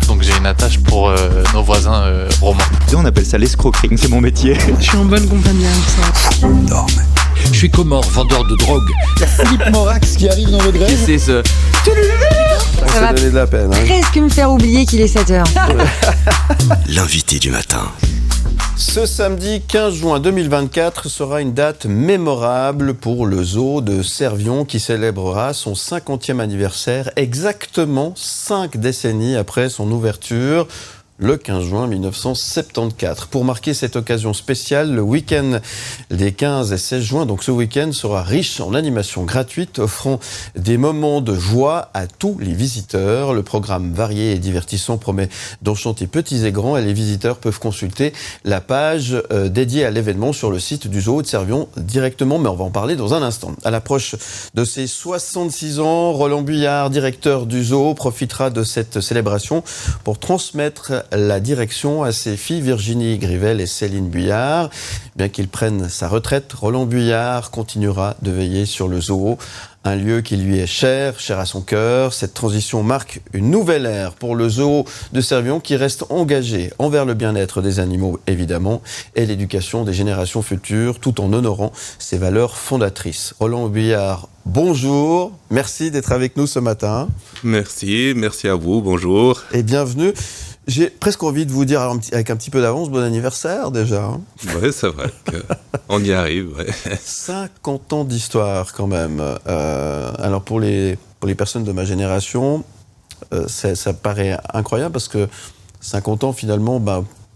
Donc j'ai une attache pour nos voisins romains. On appelle ça l'escroquerie, c'est mon métier. Je suis en bonne compagnie avec ça. Dorme. Je suis Comore, vendeur de drogue. Il y a Philippe Morax qui arrive dans votre grève. C'est ce... Ça va donner de la peine. Presque me faire oublier qu'il est 7h. L'invité du matin. Ce samedi 15 juin 2024 sera une date mémorable pour le zoo de Servion qui célébrera son 50e anniversaire, exactement 5 décennies après son ouverture, le 15 juin 1974. Pour marquer cette occasion spéciale, le week-end des 15 et 16 juin, donc ce week-end sera riche en animations gratuites, offrant des moments de joie à tous les visiteurs. Le programme varié et divertissant promet d'enchanter petits et grands et les visiteurs peuvent consulter la page dédiée à l'événement sur le site du zoo de Servion directement, mais on va en parler dans un instant. À l'approche de ses 66 ans, Roland Buyard, directeur du zoo, profitera de cette célébration pour transmettre la direction à ses filles Virginie Grivel et Céline Buyard. Bien qu'il prenne sa retraite, Roland Buyard continuera de veiller sur le zoo, un lieu qui lui est cher à son cœur. Cette transition marque une nouvelle ère pour le zoo de Servion qui reste engagé envers le bien-être des animaux, évidemment, et l'éducation des générations futures, tout en honorant ses valeurs fondatrices. Roland Buyard, bonjour, merci d'être avec nous ce matin. Merci à vous, bonjour. Et bienvenue. J'ai presque envie de vous dire avec un petit peu d'avance, bon anniversaire déjà. Oui, c'est vrai qu'on y arrive. Ouais. 50 ans d'histoire quand même. Alors pour les personnes de ma génération, ça paraît incroyable parce que 50 ans finalement,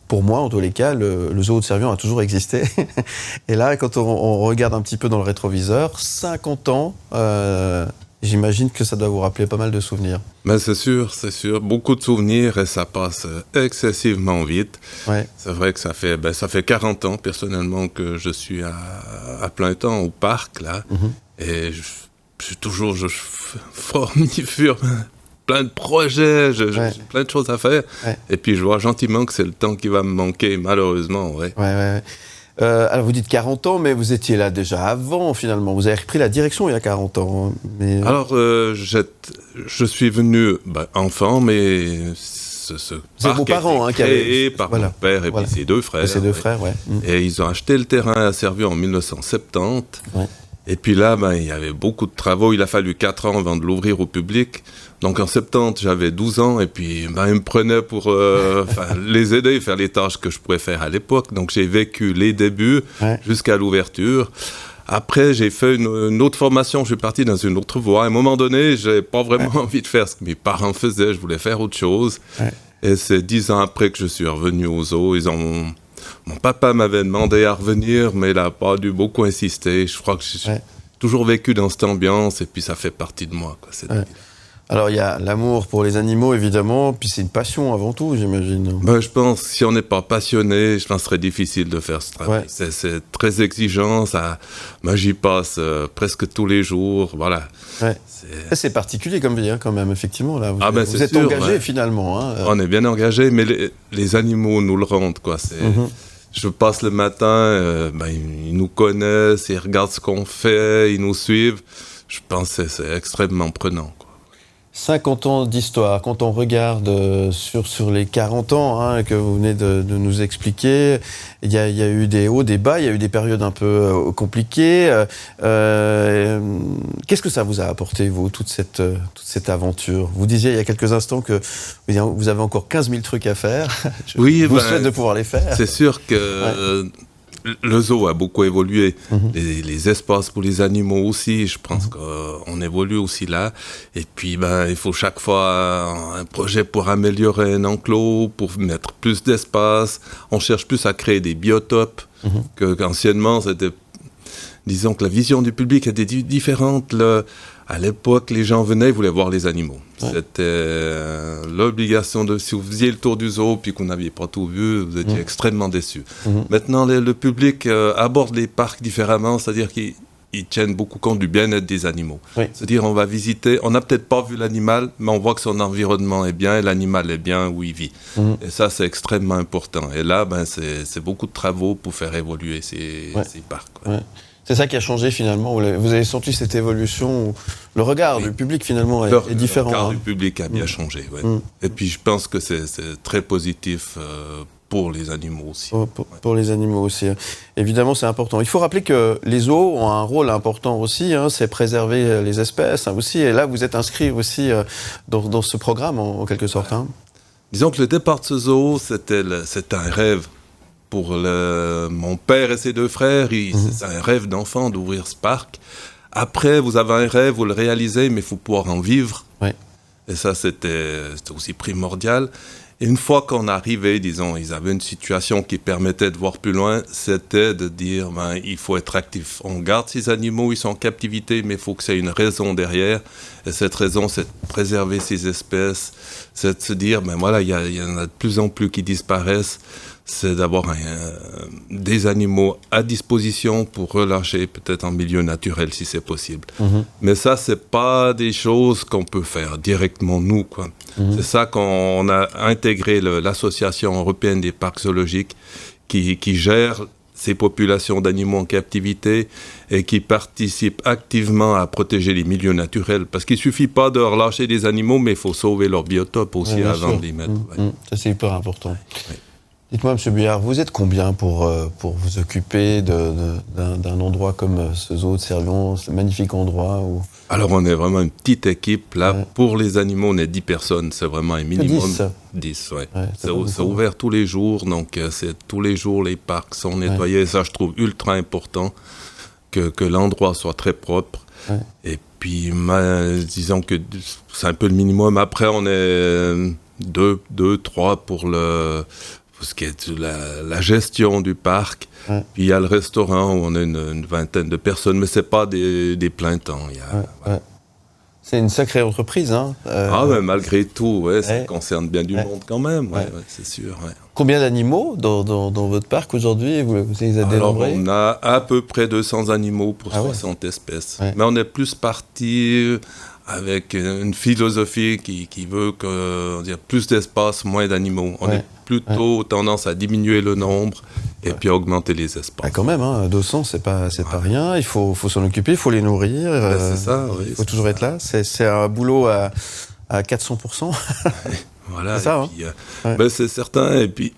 pour moi en tous les cas, le zoo de Servion a toujours existé. Et là, quand on regarde un petit peu dans le rétroviseur, 50 ans... J'imagine que ça doit vous rappeler pas mal de souvenirs. Mais c'est sûr. Beaucoup de souvenirs et ça passe excessivement vite. Ouais. C'est vrai que ça fait 40 ans, personnellement, que je suis à plein temps au parc, là. Mm-hmm. Et je suis toujours formifère, plein de projets, j'ai plein de choses à faire. Ouais. Et puis je vois gentiment que c'est le temps qui va me manquer, malheureusement. Ouais. Alors vous dites 40 ans, mais vous étiez là déjà avant finalement. Vous avez repris la direction il y a 40 ans. Mais... Alors je suis venu enfant, mais ce parc vos parents a été créé par mon père et puis ses deux frères. Et ils ont acheté le terrain à Servion en 1970. Ouais. Et puis là, il y avait beaucoup de travaux. Il a fallu 4 ans avant de l'ouvrir au public. Donc en 70, j'avais 12 ans et puis ils me prenaient pour les aider à faire les tâches que je pouvais faire à l'époque. Donc j'ai vécu les débuts jusqu'à l'ouverture. Après, j'ai fait une autre formation, je suis parti dans une autre voie. À un moment donné, je n'avais pas vraiment envie de faire ce que mes parents faisaient, je voulais faire autre chose. Ouais. Et c'est 10 ans après que je suis revenu au zoo. Mon papa m'avait demandé à revenir, mais il n'a pas dû beaucoup insister. Je crois que j'ai toujours vécu dans cette ambiance et puis ça fait partie de moi, quoi, cette vie. Alors, il y a l'amour pour les animaux, évidemment, puis c'est une passion avant tout, j'imagine. Je pense que si on n'est pas passionné, je pense que ce serait difficile de faire ce travail. Ouais. C'est très exigeant, moi j'y passe presque tous les jours, voilà. Ouais. C'est particulier comme vie, quand même, effectivement. Là. Vous êtes engagé, finalement. Hein. On est bien engagé, mais les animaux nous le rendent, quoi. Je passe le matin, ils nous connaissent, ils regardent ce qu'on fait, ils nous suivent. Je pense que c'est extrêmement prenant, quoi. 50 ans d'histoire, quand on regarde sur les 40 ans que vous venez de nous expliquer, il y a eu des hauts, des bas, il y a eu des périodes un peu compliquées. Qu'est-ce que ça vous a apporté, vous, toute cette aventure ? Vous disiez il y a quelques instants que vous avez encore 15 000 trucs à faire. Je vous souhaite de pouvoir les faire. C'est sûr que... Le zoo a beaucoup évolué, les espaces pour les animaux aussi, je pense qu'on évolue aussi là. Et puis, il faut chaque fois un projet pour améliorer un enclos, pour mettre plus d'espace. On cherche plus à créer des biotopes qu'anciennement, c'était... Disons que la vision du public était différente. À l'époque, les gens venaient, ils voulaient voir les animaux. Ouais. C'était l'obligation si vous faisiez le tour du zoo puis qu'on n'aviez pas tout vu, vous étiez extrêmement déçus. Maintenant, le public aborde les parcs différemment, c'est-à-dire qu'ils tiennent beaucoup compte du bien-être des animaux. Oui. C'est-à-dire, on va visiter, on n'a peut-être pas vu l'animal, mais on voit que son environnement est bien et l'animal est bien où il vit. Et ça, c'est extrêmement important. Et là, c'est beaucoup de travaux pour faire évoluer ces parcs. Ouais. C'est ça qui a changé finalement. Vous avez senti cette évolution où le regard du public finalement est différent. Le regard du public a bien changé. Ouais. Et puis je pense que c'est très positif pour les animaux aussi. Pour les animaux aussi. Évidemment, c'est important. Il faut rappeler que les zoos ont un rôle important aussi, c'est préserver les espèces aussi. Et là, vous êtes inscrit aussi dans ce programme en quelque sorte. Disons que le départ de ce zoo, c'était un rêve. Pour mon père et ses 2 frères, c'est un rêve d'enfant d'ouvrir ce parc. Après, vous avez un rêve, vous le réalisez, mais il faut pouvoir en vivre. Oui. Et ça, c'était aussi primordial. Et une fois qu'on arrivait, disons, ils avaient une situation qui permettait de voir plus loin, c'était de dire, il faut être actif. On garde ces animaux, ils sont en captivité, mais il faut que ça ait une raison derrière. Et cette raison, c'est de préserver ces espèces, c'est de se dire, voilà, il y en a de plus en plus qui disparaissent. C'est d'avoir des animaux à disposition pour relâcher peut-être en milieu naturel si c'est possible. Mais ça, c'est pas des choses qu'on peut faire directement nous, quoi. C'est ça qu'on a intégré l'Association européenne des parcs zoologiques qui gère ces populations d'animaux en captivité et qui participe activement à protéger les milieux naturels. Parce qu'il suffit pas de relâcher des animaux, mais il faut sauver leur biotope aussi avant de les mettre. Ça, c'est hyper important. Oui. Dites-moi, M. Buyard, vous êtes combien pour vous occuper d'un endroit comme ce zoo de Servion, ce magnifique endroit où... Alors, on est vraiment une petite équipe. Là, pour les animaux, on est 10 personnes. C'est vraiment un minimum. 10, ouais. C'est ouvert tous les jours. Donc, c'est tous les jours, les parcs sont nettoyés. Ça, je trouve ultra important que l'endroit soit très propre. Ouais. Et puis, disons que c'est un peu le minimum. Après, on est 2, 3 pour ce qui est la gestion du parc. Ouais. Puis il y a le restaurant où on a une vingtaine de personnes, mais c'est pas des plein temps. C'est une sacrée entreprise, mais malgré tout, ça concerne bien du monde quand même, c'est sûr. Ouais. Combien d'animaux dans votre parc aujourd'hui? Vous les avez dénombrés? On a à peu près 200 animaux pour 60 espèces. Ouais. Mais on est plus parti avec une philosophie qui veut qu'il y ait plus d'espace, moins d'animaux. On est plutôt tendance à diminuer le nombre et puis à augmenter les espaces. Quand même, 200, c'est pas rien. Il faut s'en occuper, il faut les nourrir. C'est ça, il faut toujours être là. C'est un boulot à 400%. Voilà. C'est ça, c'est certain. Et puis...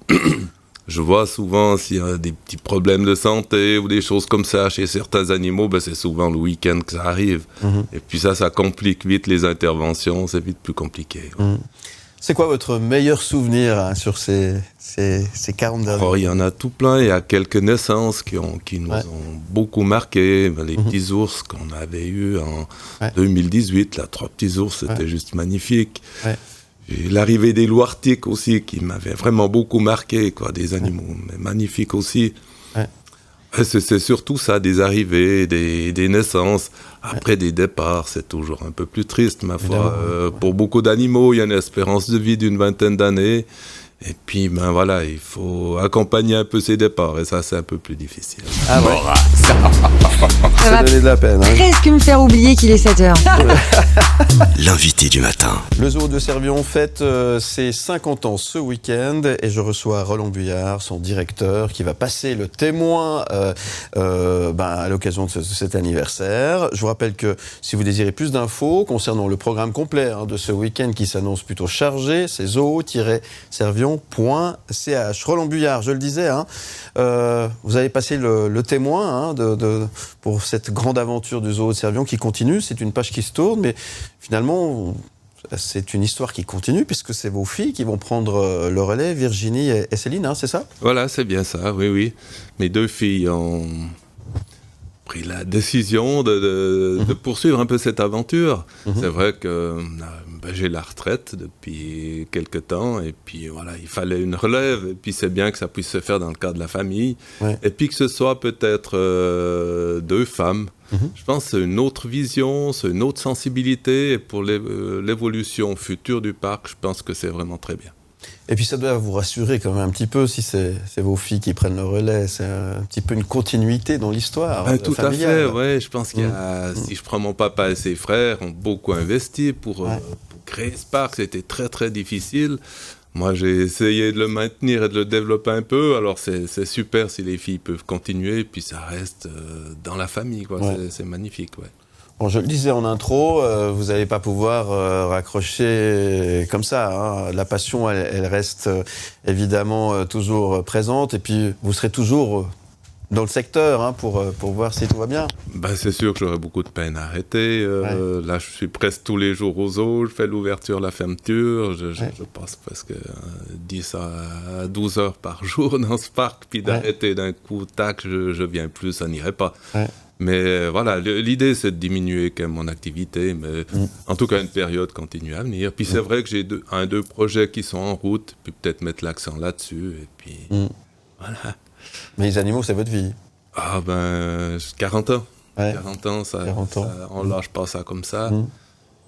Je vois souvent s'il y a des petits problèmes de santé ou des choses comme ça chez certains animaux, c'est souvent le week-end que ça arrive. Et puis ça complique vite les interventions, c'est vite plus compliqué. C'est quoi votre meilleur souvenir sur ces 40 dernières années? Il y en a tout plein. Il y a quelques naissances qui nous ont beaucoup marqué. Les petits ours qu'on avait eus en 2018, 3 petits ours, c'était juste magnifique. Et l'arrivée des loups arctiques aussi, qui m'avait vraiment beaucoup marqué, des animaux magnifiques aussi. C'est surtout ça, des arrivées, des naissances. Après des départs, c'est toujours un peu plus triste, ma foi. Pour beaucoup d'animaux, il y a une espérance de vie d'une 20aine d'années. Et puis, il faut accompagner un peu ces départs. Et ça, c'est un peu plus difficile. Ça va donner de la peine. Presque me faire oublier qu'il est 7h. L'invité du matin. Le zoo de Servion fête ses 50 ans ce week-end. Et je reçois Roland Buyard, son directeur, qui va passer le témoin à l'occasion de cet anniversaire. Je vous rappelle que si vous désirez plus d'infos concernant le programme complet de ce week-end qui s'annonce plutôt chargé, c'est zoo-servion.ch. Roland Buyard, je le disais, vous avez passé le témoin pour cette grande aventure du zoo de Servion qui continue. C'est une page qui se tourne, mais finalement, c'est une histoire qui continue puisque c'est vos filles qui vont prendre le relais, Virginie et Céline, c'est ça? Voilà, c'est bien ça, oui. Mes 2 filles ont pris la décision de poursuivre un peu cette aventure. C'est vrai que j'ai la retraite depuis quelque temps et puis il fallait une relève et puis c'est bien que ça puisse se faire dans le cadre de la famille et puis que ce soit peut-être 2 femmes. Je pense que c'est une autre vision, c'est une autre sensibilité et pour l'évolution future du parc, je pense que c'est vraiment très bien. Et puis ça doit vous rassurer quand même un petit peu si c'est vos filles qui prennent le relais. C'est un petit peu une continuité dans l'histoire tout familiale. À fait, je pense qu'il y a, si je prends mon papa et ses frères, ont beaucoup investi pour créer ce parc. C'était très très difficile. Moi, j'ai essayé de le maintenir et de le développer un peu. Alors, c'est super si les filles peuvent continuer, puis ça reste dans la famille, quoi. Ouais. C'est magnifique, ouais. Bon, je le disais en intro, vous n'allez pas pouvoir raccrocher comme ça. Hein. La passion, elle reste évidemment toujours présente. Et puis, vous serez toujours dans le secteur hein, pour voir si tout va bien. Ben, c'est sûr que j'aurai beaucoup de peine à arrêter. Là, je suis presque tous les jours au zoo. Je fais l'ouverture, la fermeture. Je passe presque 10 à 12 heures par jour dans ce parc. Puis d'arrêter d'un coup, tac, je viens plus, ça n'irait pas. Ouais. Mais voilà, l'idée c'est de diminuer quand même mon activité, mais en tout cas une période continue à venir. Puis c'est vrai que j'ai deux projets qui sont en route, puis peut-être mettre l'accent là-dessus, et puis voilà. Mais les animaux, c'est votre vie? Ah ben, 40 ans. Ouais. 40 ans, on lâche pas ça comme ça.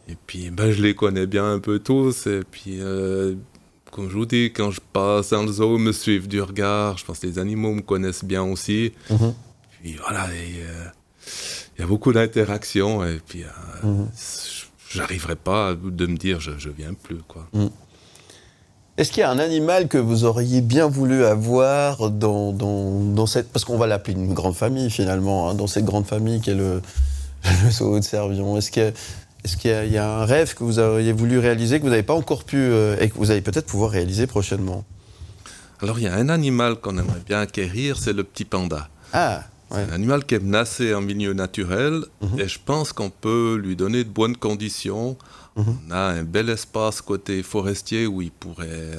Et puis ben, je les connais bien un peu tous, et puis comme je vous dis, quand je passe dans le zoo, ils me suivent du regard, je pense que les animaux me connaissent bien aussi. Puis voilà, il y a beaucoup d'interactions et puis j'arriverai pas de me dire je viens plus, quoi. Est-ce qu'il y a un animal que vous auriez bien voulu avoir dans cette... Parce qu'on va l'appeler une grande famille finalement, hein, dans cette grande famille qu'est le zoo de Servion. Est-ce qu'il y a un rêve que vous auriez voulu réaliser, que vous n'avez pas encore pu et que vous allez peut-être pouvoir réaliser prochainement? Alors il y a un animal qu'on aimerait bien acquérir, c'est le petit panda. Ah. Ouais. C'est un animal qui est menacé en milieu naturel et je pense qu'on peut lui donner de bonnes conditions. On a un bel espace côté forestier où il pourrait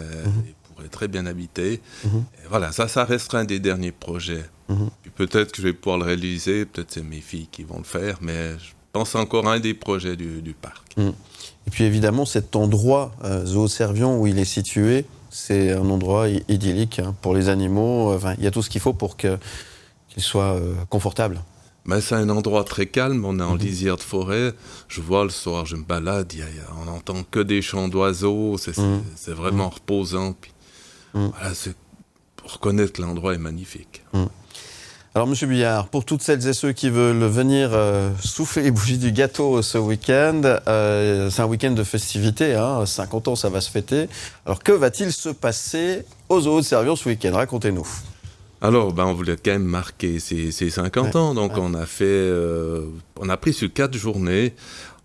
très bien habiter. Et voilà, ça restera un des derniers projets. Puis peut-être que je vais pouvoir le réaliser, peut-être c'est mes filles qui vont le faire, mais je pense encore à un des projets du parc. Et puis évidemment, cet endroit, Zoo Servion, où il est situé, c'est un endroit idyllique hein, pour les animaux. Enfin, il y a tout ce qu'il faut pour qu'il soit confortable. Ben, c'est un endroit très calme, on est en lisière de forêt. Je vois le soir, je me balade, on n'entend que des chants d'oiseaux, c'est vraiment reposant. Puis, voilà, pour reconnaître que l'endroit est magnifique. Alors, Monsieur Buyard, pour toutes celles et ceux qui veulent venir souffler les bougies du gâteau ce week-end, c'est un week-end de festivités, hein, 50 ans, ça va se fêter. Alors, que va-t-il se passer au Zoo de Servion ce week-end? Racontez-nous. Alors, on voulait quand même marquer ces 50 ans, donc on a pris sur 4 journées.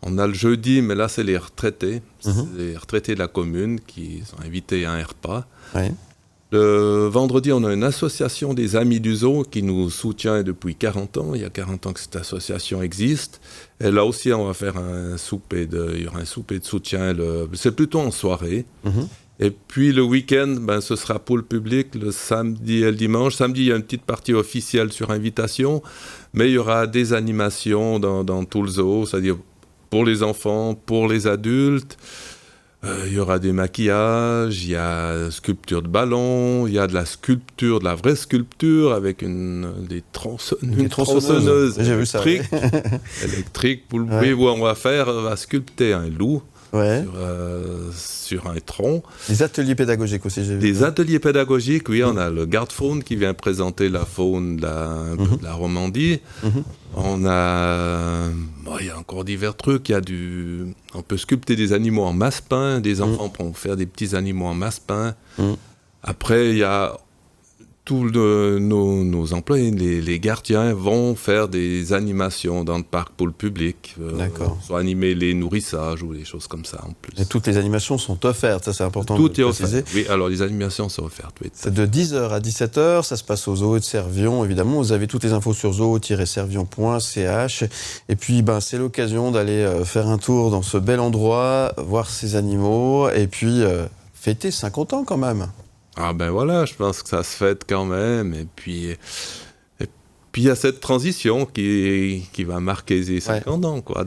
On a le jeudi, mais là c'est les retraités, c'est les retraités de la commune qui sont invités à un repas. Le vendredi, on a une association des Amis du Zoo qui nous soutient depuis 40 ans. Il y a 40 ans que cette association existe. Et là aussi, on va faire il y aura un souper de soutien, c'est plutôt en soirée. Et puis le week-end, ce sera pour le public, le samedi et le dimanche. Samedi, il y a une petite partie officielle sur invitation, mais il y aura des animations dans tout le zoo, c'est-à-dire pour les enfants, pour les adultes. Il y aura des maquillages, il y a sculpture de ballons, il y a de la sculpture, de la vraie sculpture avec une tronçonneuse électrique. Électrique, pour le bruit, où on va sculpter un loup. Sur un tronc. Des ateliers pédagogiques aussi, j'ai vu. Des ateliers pédagogiques, oui, on a le garde-faune qui vient présenter la faune de la Romandie. On a... il y a encore divers trucs, on peut sculpter des animaux en masse-pain, des enfants pourront faire des petits animaux en masse-pain. Après, il y a tous nos employés, les gardiens vont faire des animations dans le parc pour le public. Soit animer les nourrissages ou des choses comme ça en plus. Et toutes les animations sont offertes, ça c'est important de préciser. Tout est offert. Oui, alors les animations sont offertes. Oui. C'est de 10h à 17h, ça se passe au zoo de Servion, évidemment. Vous avez toutes les infos sur zoo-servion.ch. Et puis, c'est l'occasion d'aller faire un tour dans ce bel endroit, voir ces animaux, et puis fêter 50 ans quand même. Ah voilà, je pense que ça se fête quand même, et puis il y a cette transition qui va marquer les 50 ans, quoi.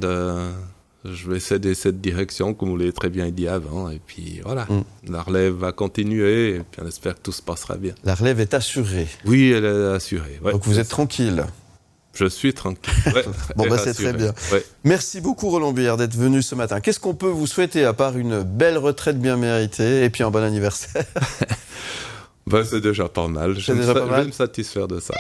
Je vais céder cette direction, comme vous l'avez très bien dit avant, et puis voilà, la relève va continuer, et puis on espère que tout se passera bien. La relève est assurée. Oui, elle est assurée. Donc vous êtes tranquille. Je suis tranquille. C'est très bien. Merci beaucoup Roland Buyard d'être venu ce matin. Qu'est-ce qu'on peut vous souhaiter à part une belle retraite bien méritée et puis un bon anniversaire? C'est déjà pas mal. Je vais me satisfaire de ça.